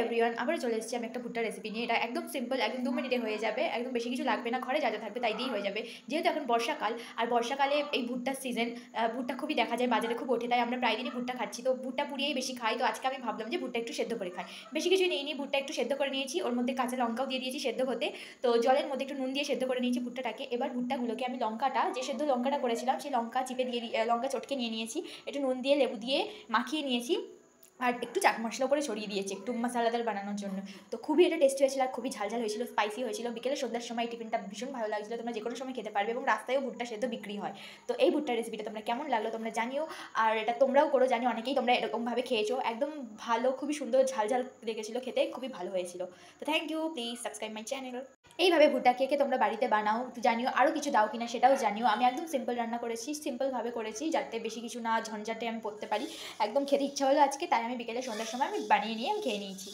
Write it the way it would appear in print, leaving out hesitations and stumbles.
Everyone, আবারও চলে এসেছি আমি একটা ভুট্টার রেসিপি নিয়ে। এটা একদম সিম্পল, একদম 2 মিনিটে হয়ে যাবে। একদম বেশি কিছু লাগবে না, ঘরে যা যা থাকবে তাই দিয়েই হয়ে যাবে। যেহেতু এখন বর্ষাকাল, আর বর্ষাকালে এই ভুট্টার সিজন, ভুট্টা খুবই দেখা যায় বাজারে, খুব ওঠে, তাই আমরা প্রায় দিনই ভুট্টা খাচ্ছি। তো ভুট্টা পুড়িয়েই বেশি খাই। তো আজকে আমি ভাবলাম যে ভুট্টা একটু সেদ্ধ করে খাই। বেশি কিছু নিইনি, ভুট্টা একটু সেদ্ধ করে নিয়েছি, ওর মধ্যে কাঁচা লঙ্কাও দিয়ে দিয়েছি সেদ্ধ হতে। তো জলের মধ্যে একটু নুন দিয়ে সেদ্ধ করে নিয়েছি ভুট্টাটাকে। এবার ভুট্টাগুলোকে আমি লঙ্কাটা, যে সেদ্ধ লঙ্কাটা করেছিলাম সেই লঙ্কা চিপে দিয়ে লঙ্কা চটকে নিয়ে নিয়েছি, একটু নুন দিয়ে লেবু দিয়ে মাখিয়ে নিয়েছি, আর একটু চাট মশলা করে ছড়িয়ে দিয়েছি একটু মশলাদার বানানোর জন্য। তো খুবই এটা টেস্টি হয়েছিল, আর খুবই ঝালঝাল হয়েছিল, স্পাইসি হয়েছিল। বিকেলে সন্ধ্যার সময় এই টিফিনটা ভীষণ ভালো লাগছিল। তোমরা যে কোনো সময় খেতে পারবে, এবং রাস্তায়ও ভুট্টা সেদ্ধ বিক্রি হয়। তো এই ভুট্টার রেসিপিটা তোমরা কেমন লাগলো তোমরা জানিও। আর এটা তোমরাও করো, জানি অনেকেই তোমরা এরকমভাবে খেয়েছো। একদম ভালো, খুবই সুন্দর ঝালঝাল লেগেছিলো খেতে, খুবই ভালো হয়েছিল। তো thank you, please subscribe my channel. এইভাবে ভুট্টা কেকে তোমরা বাড়িতে বানাও, জানিও আরও কিছু দাও কিনা সেটাও জানিও। আমি একদম সিম্পল রান্না করেছি, সিম্পলভাবে করেছি, যাতে বেশি কিছু না ঝঞ্ঝাটে আমি করতে পারি। একদম খেতে ইচ্ছা হলো আজকে, তাই আমি বিকেলে সন্ধ্যার সময় আমি বানিয়ে নিয়ে আমি খেয়ে নিয়েছি।